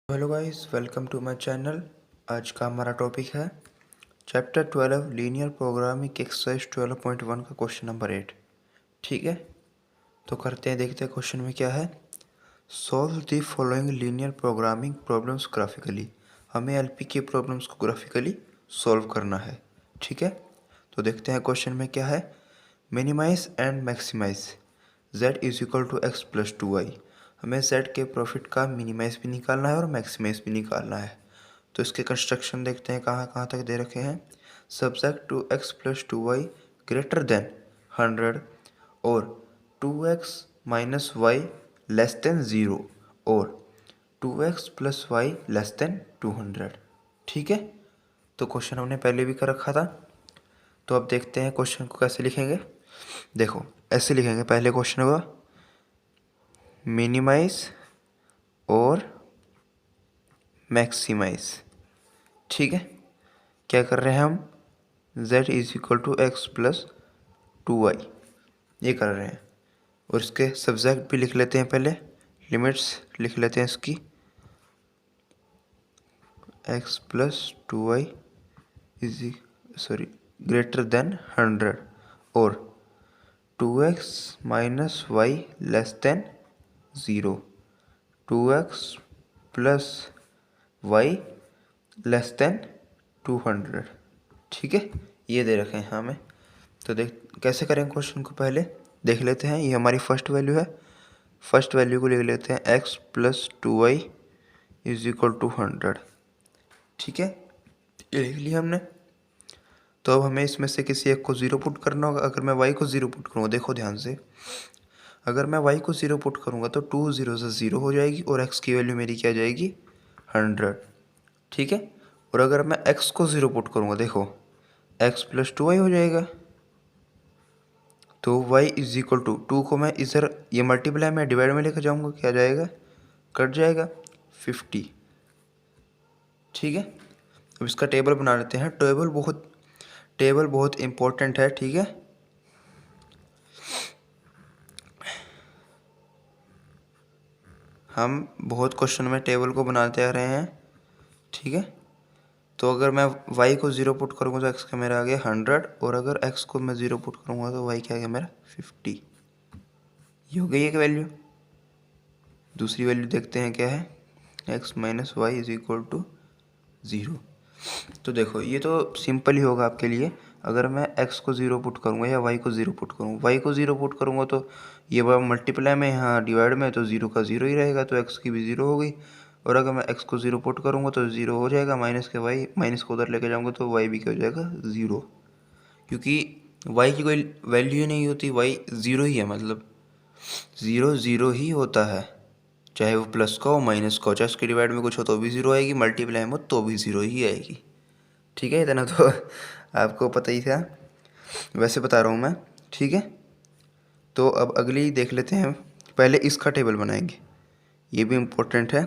Hello guys, welcome to my channel. आज का हमारा टॉपिक है चैप्टर 12 लीनियर प्रोग्रामिंग एक्सरसाइज 12.1 का क्वेश्चन नंबर 8। ठीक है, तो करते हैं, देखते हैं क्वेश्चन में क्या है। Solve the following linear programming problems graphically. हमें एलपी के प्रॉब्लम्स को ग्राफिकली सॉल्व करना है। ठीक है, तो देखते हैं क्वेश्चन में क्या है। Minimise and maximise z is equal to X plus 2y। हमें z के प्रॉफिट का मिनिमाइज भी निकालना है और मैक्सिमाइज भी निकालना है। तो इसके कंस्ट्रक्शन देखते हैं कहाँ कहाँ तक दे रखे हैं। Subject to X plus 2y greater than 100 और 2x minus Y less than 0 और 2x plus Y less than 200। ठीक है, तो क्वेश्चन हमने पहले भी कर रखा था। तो अब देखते हैं क्वेश्चन को कैसे लिखेंगे। देखो, ऐसे लिखेंगे पहले क्वेश्चन को, मिनिमाइज और मैक्सिमाइज। ठीक है, क्या कर रहे हैं हम, z is equal to X plus 2y ये कर रहे हैं। और इसके सब्जेक्ट भी लिख लेते हैं, पहले लिमिट्स लिख लेते हैं इसकी। x plus 2y is greater than 100 और 2x minus Y less than 0, 2x plus Y less than 200। ठीक है, ये दे रखे हैं हमें। तो देख कैसे करें क्वेश्चन को, पहले देख लेते हैं। ये हमारी फर्स्ट वैल्यू है, फर्स्ट वैल्यू को लिख लेते हैं x plus 2y is equal to 100। ठीक है, ये लिख लिया हमने। तो अब हमें इसमें से किसी एक को 0 पुट करना होगा। अगर मैं y को 0 पुट करूँगा, देखो ध्यान से, अगर मैं y को 0 पुट करूँगा तो 2 0 से 0 हो जाएगी और x की वैल्यू मेरी क्या जाएगी, 100। ठीक है, और अगर मैं x को 0 पुट करूँगा, देखो x प्लस 2y हो जाएगा। तो y इज इक्वल टू 2 को मैं इधर ये मल्टीप्लाई में डिवाइड में लेकर जाऊँगा, क्या जाएगा, कट जाएगा 50। ठीक है, अब इसका टेबल बना लेते हैं। टेबल बहुत इम्पोर्टेंट है। ठीक है, हम बहुत क्वेश्चन में टेबल को बनाते आ रहे हैं। ठीक है, तो अगर मैं y को 0 पुट करूँगा तो x का मेरा आ गया 100 और अगर x को मैं 0 पुट करूँगा तो y क्या आ गया मेरा 50। ये हो गई एक वैल्यू। दूसरी वैल्यू देखते हैं क्या है, x minus Y is equal to 0। तो देखो ये तो सिंपल ही होगा आपके लिए। अगर मैं x को 0 पुट करूँगा या y को 0 पुट करूँगा, y को 0 पुट करूँगा तो ये मल्टीप्लाई में, यहाँ डिवाइड में, तो 0 का 0 ही रहेगा, तो x की भी 0 हो गई। और अगर मैं x को 0 पुट करूँगा तो 0 हो जाएगा, माइनस के y, माइनस को उधर लेके जाऊँगा तो y भी क्या हो जाएगा, 0। क्योंकि y की कोई वैल्यू ही नहीं होती, y 0 ही है, मतलब 0 0 ही होता है। चाहे वो प्लस का हो माइनस का हो, चाहे उसके डिवाइड में कुछ हो तो भी 0 आएगी, मल्टीप्लाई में हो तो भी 0 ही आएगी। ठीक है, इतना तो आपको पता ही था, वैसे बता रहा हूँ मैं। ठीक है, तो अब अगली देख लेते हैं। पहले इसका टेबल बनाएंगे, ये भी इम्पोर्टेंट है।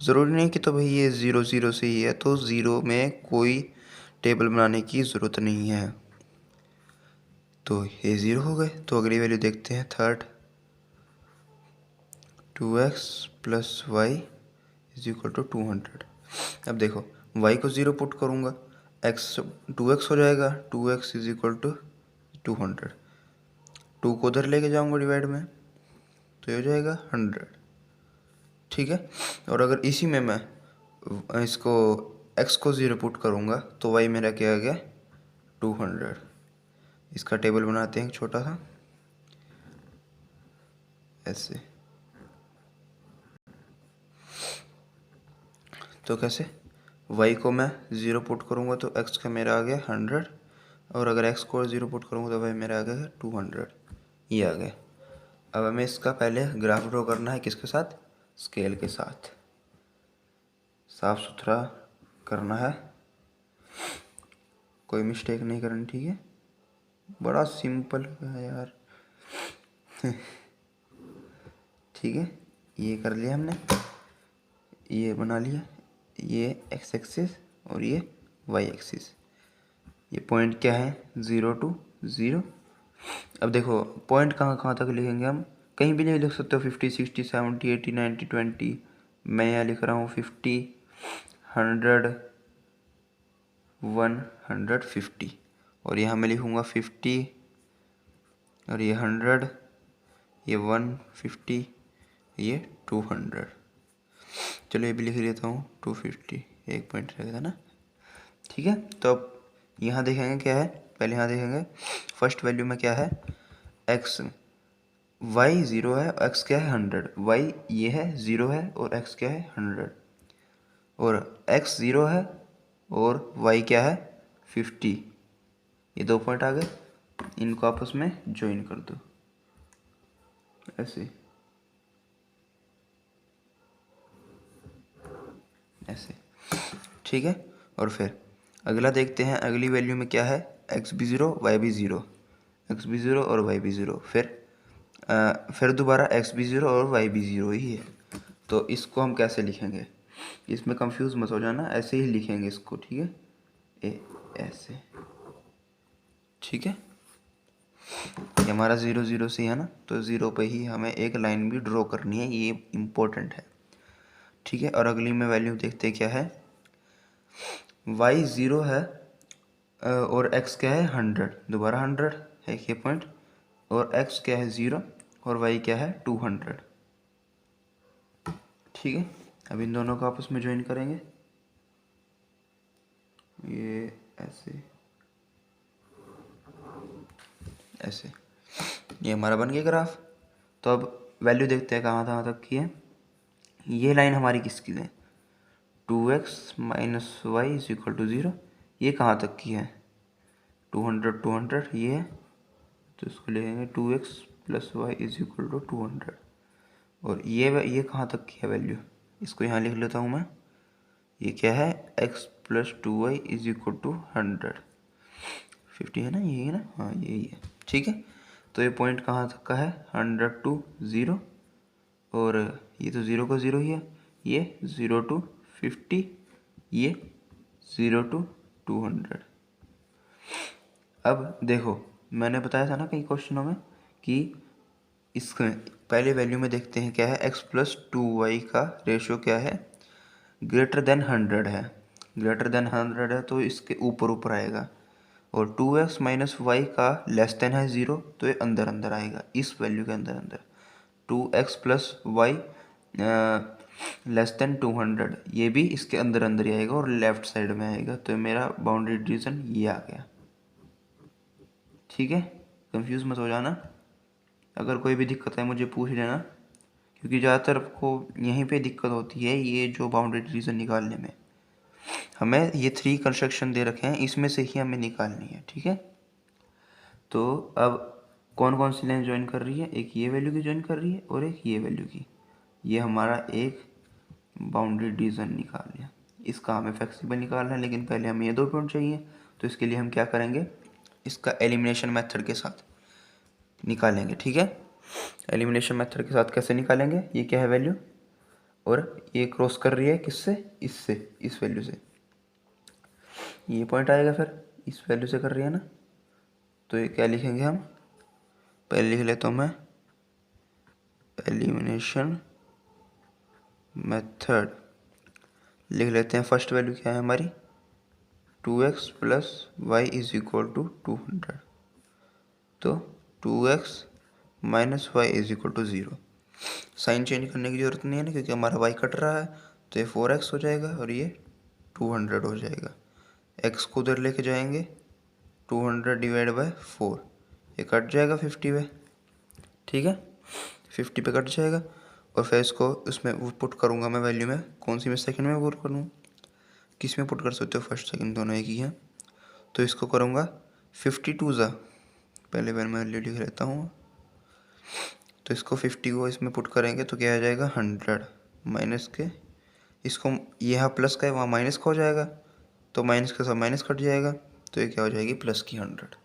ज़रूरी नहीं कि तो भाई ये 0 0 से ही है, तो 0 में कोई टेबल बनाने की ज़रूरत नहीं है। तो ये 0 हो गए, तो अगली वैल्यू देखते हैं, third 2x plus Y is equal to 200। अब देखो y को 0 पुट करूँगा, x 2x हो जाएगा, 2x इज इक्वल टू 200। 2 को उधर लेके जाऊँगा डिवाइड में, तो ये हो जाएगा 100। ठीक है, और अगर इसी में मैं इसको x को 0 पुट करूँगा तो y मेरा क्या आ गया, 200। इसका टेबल बनाते हैं छोटा सा, ऐसे। तो कैसे, y को मैं 0 पुट करूँगा तो x का मेरा आ गया 100 और अगर x को 0 पुट करूँगा तो y मेरा आ गया 200। ये आ गया। अब हमें इसका पहले ग्राफ ड्रॉ करना है, किसके साथ, स्केल के साथ, साफ सुथरा करना है, कोई मिस्टेक नहीं करनी। ठीक है, बड़ा सिंपल है यार। ठीक है, ये कर लिया हमने, ये बना लिया, ये x एक्सिस और ये y एक्सिस। ये पॉइंट क्या है, 0 to 0। अब देखो पॉइंट कहाँ कहाँ तक लिखेंगे हम, कहीं भी नहीं लिख सकते हो, 50 60 70 80 90 20 मैं यहाँ लिख रहा हूँ 50, 100, 150 और यहाँ मैं लिखूँगा 50 और ये 100, ये 150, ये 200। चलो ये भी लिख लेता हूँ 250, एक पॉइंट रहेगा ना। ठीक है, तो अब यहाँ देखेंगे क्या है, पहले यहाँ देखेंगे फर्स्ट वैल्यू में क्या है, x y 0 है, x क्या है 100, y ये है 0 है और x क्या है 100, और x 0 है और y क्या है 50। ये दो पॉइंट आ गए, इनको आपस में ज्वाइन कर दो ऐसे ऐसे। ठीक है, और फिर अगला देखते हैं, अगली वैल्यू में क्या है, x भी 0 y भी 0, x भी 0 और y भी 0, फिर दोबारा x भी 0 और y भी 0 ही है। तो इसको हम कैसे लिखेंगे, इसमें कंफ्यूज मत हो जाना, ऐसे ही लिखेंगे इसको। ठीक है, ऐसे। ठीक है, ये हमारा 0 0 से है ना, तो 0 पे ही हमें एक लाइन भी ड्रॉ करनी है, ये इम्पोर्टेंट है। ठीक है, और अगली में वैल्यू देखते क्या है, y 0 है और x क्या है 100, दोबारा 100 है ये पॉइंट, और x क्या है 0 और y क्या है 200। ठीक है, अब इन दोनों को आपस में ज्वाइन करेंगे, ये ऐसे ऐसे, ये हमारा बन गया ग्राफ। तो अब वैल्यू देखते हैं कहाँ तक की है। ये लाइन हमारी किसकी है, 2x minus Y is equal to 0, ये कहाँ तक की है 200 200, ये है, तो इसको लिखेंगे 2x plus Y is equal to 200। और ये कहाँ तक की है वैल्यू, इसको यहाँ लिख लेता हूँ मैं, ये क्या है x plus 2y is equal to 100, 50 है ना, यही है ना, हाँ यही है। ठीक है, तो ये पॉइंट कहाँ तक का है, 100 to 0, और ये तो 0 का 0 ही है, ये 0 to 50, ये 0 to 200। अब देखो मैंने बताया था ना कई क्वेश्चनों में कि इसमें पहले वैल्यू में देखते हैं क्या है, x प्लस 2y का रेशियो क्या है, ग्रेटर देन 100 है, ग्रेटर देन 100 है तो इसके ऊपर ऊपर आएगा, और 2x माइनस वाई का लेस देन है 0 तो ये अंदर अंदर आएगा, इस वैल्यू के अंदर अंदर। 2x plus Y less than 200, ये भी इसके अंदर अंदर ही आएगा और लेफ्ट साइड में आएगा, तो मेरा बाउंड्री डिवीजन ये आ गया। ठीक है, कंफ्यूज मत हो जाना, अगर कोई भी दिक्कत है मुझे पूछ लेना, क्योंकि ज़्यादातर आपको यहीं पे दिक्कत होती है, ये जो बाउंड्री डिवीजन निकालने में। हमें ये 3 कंस्ट्रक्शन दे रखे हैं, इसमें से ही हमें निकालनी है। ठीक है, तो अब कौन कौन सी लाइन ज्वाइन कर रही है, एक ये वैल्यू की ज्वाइन कर रही है और एक ये वैल्यू की, ये हमारा एक बाउंड्री डिवीजन निकाल लिया। इसका हमें फ्लेक्सिबल निकालना है, लेकिन पहले हमें ये 2 पॉइंट चाहिए, तो इसके लिए हम क्या करेंगे, इसका एलिमिनेशन मेथड के साथ निकालेंगे। ठीक है, एलिमिनेशन मेथड के साथ कैसे निकालेंगे, ये क्या है वैल्यू, और ये क्रॉस कर रही है किससे, इससे, इस वैल्यू से, ये पॉइंट आएगा, फिर इस वैल्यू से कर रही है ना, तो ये क्या लिखेंगे हम, पहले लिख लेता हूँ मैं, एलिमिनेशन मेथड लिख लेते हैं। फर्स्ट वैल्यू क्या है हमारी, 2x plus Y is equal to 200, तो 2x minus Y is equal to 0। Sign change करने की ज़रूरत नहीं है ना, क्योंकि हमारा y कट रहा है, तो ये 4x हो जाएगा और ये 200 हो जाएगा। x को उधर लेके जाएंगे, 200 डिवाइड बाय 4, ये कट जाएगा 50 पे। ठीक है, 50 पे कट जाएगा, और फिर इसको उसमें वो पुट करूँगा मैं वैल्यू में, कौन सी में, सेकंड में पुट करूँ, किस में पुट कर सकते हो, फर्स्ट सेकंड दोनों एक ही है, तो इसको करूँगा 52 ज़ा, पहले मैं वैल्यू लिख लेता हूँ, तो इसको 50 को इसमें पुट करेंगे तो क्या आ जाएगा 100 माइनस के, इसको यहाँ प्लस का है वहाँ माइनस का हो जाएगा, तो माइनस का सब माइनस कट जाएगा, तो ये क्या हो जाएगी प्लस की 100।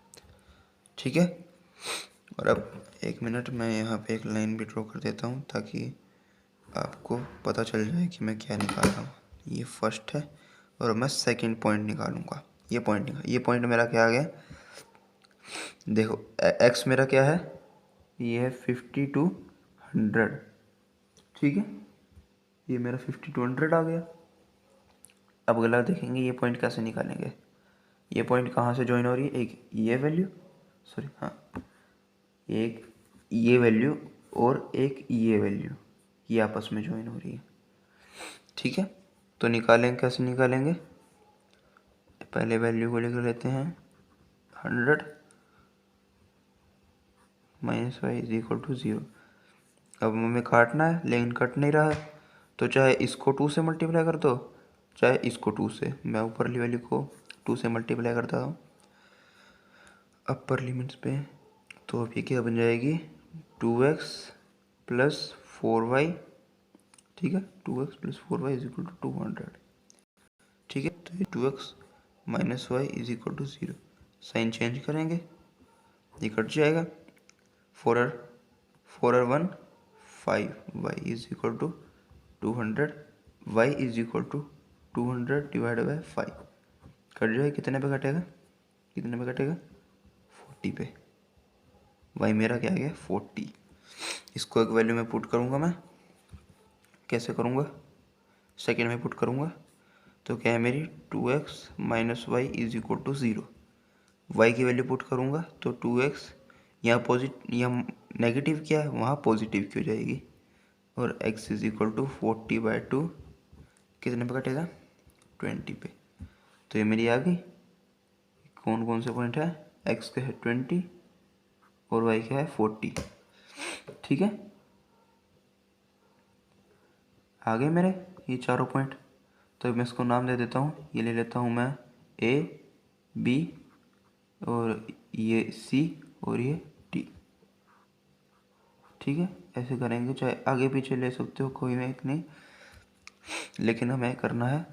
ठीक है, और अब एक मिनट मैं यहाँ पे एक लाइन भी ड्रॉ कर देता हूँ ताकि आपको पता चल जाए कि मैं क्या निकाल रहा हूँ। ये फर्स्ट है और मैं सेकंड पॉइंट निकालूंगा, ये पॉइंट मेरा क्या आ गया, देखो एक्स मेरा क्या है, ये है 50 to 100। ठीक है, ये मेरा 50 to 100 आ गया। अब अगला देखेंगे ये पॉइंट कैसे निकालेंगे। ये पॉइंट कहाँ से ज्वाइन हो रही है, एक ये वैल्यू, सॉरी हाँ, एक ये वैल्यू और एक ये वैल्यू, ये आपस में ज्वाइन हो रही है। ठीक है, तो निकालेंगे, कैसे निकालेंगे, पहले वैल्यू को लेकर लेते हैं 100 minus Y is equal to 0। अब हमें काटना है लेकिन कट नहीं रहा है, तो चाहे इसको 2 से मल्टीप्लाई कर दो चाहे इसको 2 से, मैं ऊपरली वैल्यू को 2 से मल्टीप्लाई करता हूँ अपर लिमिट्स पे, तो अभी क्या बन जाएगी 2x प्लस 4y। ठीक है, 2x plus 4y is equal to 200। ठीक है, तो ये 2x minus Y is equal to 0, sign change करेंगे, ये कट जाएगा, 4r 1 5, y is equal to 200, y is equal to 200 divide by 5, cut जाएगा, कितने पे कटेगा, कितने पे कटेगा 40 पे, y मेरा क्या आ गया 40। इसको एक वैल्यू में पुट करूँगा, मैं कैसे करूँगा, सेकेंड में पुट करूँगा, तो क्या है मेरी 2x minus Y is equal to 0, Y की वैल्यू पुट करूँगा तो 2x यहाँ यहाँ नेगेटिव क्या है वहाँ पॉजिटिव की हो जाएगी, और x इज इक्वल टू 40/2 कितने पे कटेगा 20 पे। तो ये मेरी आ गई, कौन कौन से पॉइंट है, x का है 20 और y का है 40। ठीक है, आ गए मेरे ये चारों पॉइंट। तो मैं इसको नाम दे देता हूँ, ये ले लेता हूँ मैं a b और ये c और ये d। ठीक है, ऐसे करेंगे, चाहे आगे पीछे ले सकते हो, कोई एक नहीं, लेकिन हमें करना है।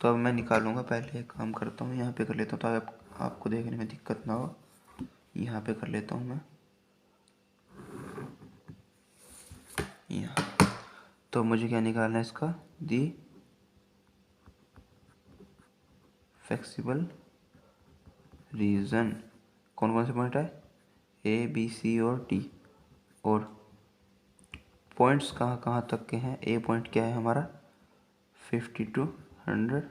तो अब मैं निकालूंगा, पहले एक काम करता हूँ, यहाँ पे कर लेता हूँ तो आपको देखने में दिक्कत ना हो, यहाँ पे कर लेता हूँ मैं यहाँ। तो मुझे क्या निकालना है इसका, दी फ्लेक्सिबल रीजन, कौन कौन से पॉइंट है ए बी सी और डी, और पॉइंट्स कहाँ कहाँ तक के हैं, ए पॉइंट क्या है हमारा 50 to 100,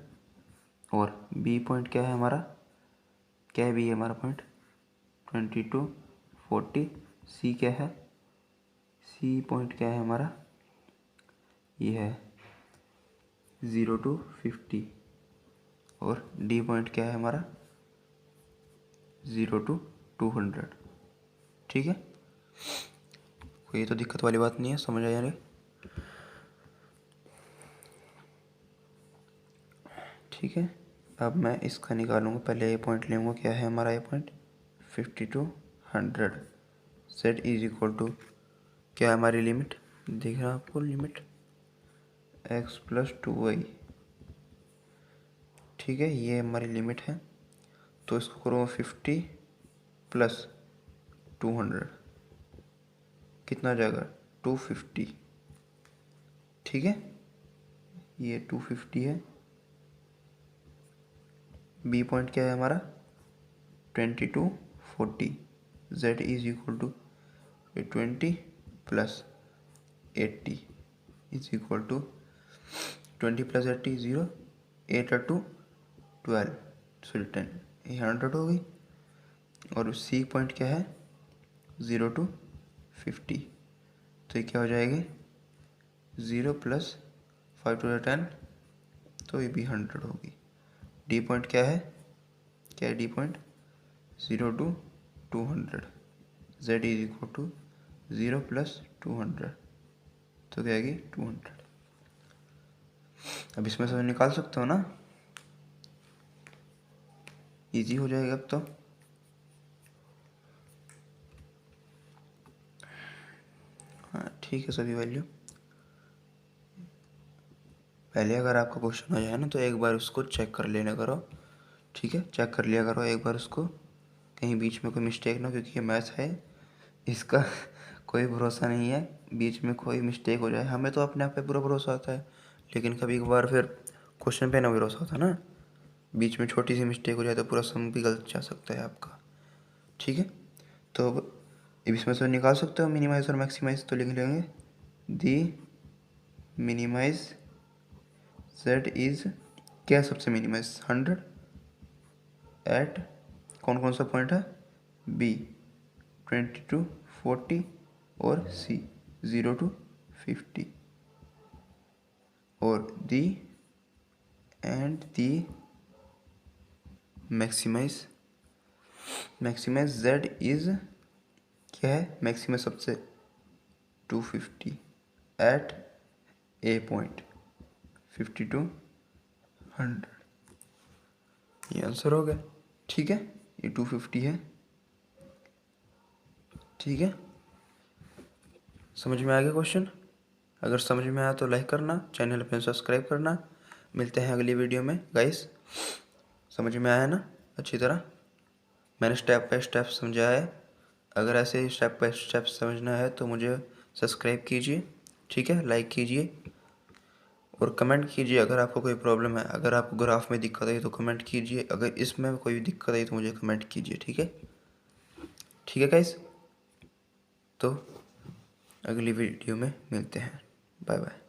और बी पॉइंट क्या है हमारा, क्या है बी हमारा पॉइंट 20 to 40, सी क्या है, सी पॉइंट क्या है हमारा, ये है 0 to 50, और डी पॉइंट क्या है हमारा 0 to 200। ठीक है, कोई तो दिक्कत वाली बात नहीं है, समझ आया रे। ठीक है, अब मैं इसका निकालूंगा, पहले ये पॉइंट लूँगा, क्या है हमारा ये point 50 to 100, z is equal to क्या है हमारी लिमिट, दिख रहा है आपको लिमिट x प्लस 2y। ठीक है, ये हमारी लिमिट है, तो इसको करूँगा 50 प्लस 200, कितना आ जाएगा 250। ठीक है, ये 250 है, बी पॉइंट क्या है हमारा 20 to 40, z is equal to 20 plus 80 is equal to 20 plus 80 0, 8 to 12, sorry 10, ये 100 हो गई, और सी पॉइंट क्या है 0 to 50, तो ये क्या हो जाएगी 0 प्लस 5 to 10, तो ये भी 100 होगी। डी पॉइंट क्या है D point 0 to 200, z is equal to 0 plus 200, तो क्या आएगी 200। अब इसमें से निकाल सकते हो ना, इजी हो जाएगा अब तो। हाँ ठीक है, सभी वैल्यू पहले अगर आपका क्वेश्चन हो जाए ना तो एक बार उसको चेक कर लेना करो। ठीक है, चेक कर लिया करो एक बार उसको, कहीं बीच में कोई मिस्टेक ना, क्योंकि ये मैथ है, इसका कोई भरोसा नहीं है, बीच में कोई मिस्टेक हो जाए। हमें तो अपने आप पे पूरा भरोसा होता है, लेकिन कभी कभार फिर क्वेश्चन पे ना भरोसा होता ना, बीच में छोटी सी मिस्टेक हो जाए तो पूरा सम भी गलत जा सकता है आपका। ठीक है, तो अब इसमें से निकाल सकते हो मिनिमाइज और मैक्सिमाइज, तो लिख लेंगे दी मिनिमाइज z इज क्या सबसे मिनिमाइज 100 एट कौन कौन सा पॉइंट है b 20 to 40 और c 0 to 50 और दी मैक्सिमाइज z इज क्या है मैक्सिमम सबसे 250 एट ए पॉइंट 50 to 100। ये आंसर हो गया। ठीक है, ये 250 है। ठीक है, समझ में आ गया क्वेश्चन? अगर समझ में आया तो लाइक करना, चैनल पे सब्सक्राइब करना। मिलते हैं अगली वीडियो में गाइस। समझ में आया ना अच्छी तरह? मैंने स्टेप बाय स्टेप समझाया है। अगर ऐसे ही स्टेप बाय स्टेप समझना है तो मुझे सब्सक्राइब कीजिए, ठीक है, लाइक कीजिए और कमेंट कीजिए अगर आपको कोई प्रॉब्लम है। अगर आपको ग्राफ में दिक्कत आई तो कमेंट कीजिए, अगर इसमें कोई दिक्कत आई तो मुझे कमेंट कीजिए। ठीक है, ठीक है गाइस, तो अगली वीडियो में मिलते हैं। Bye bye.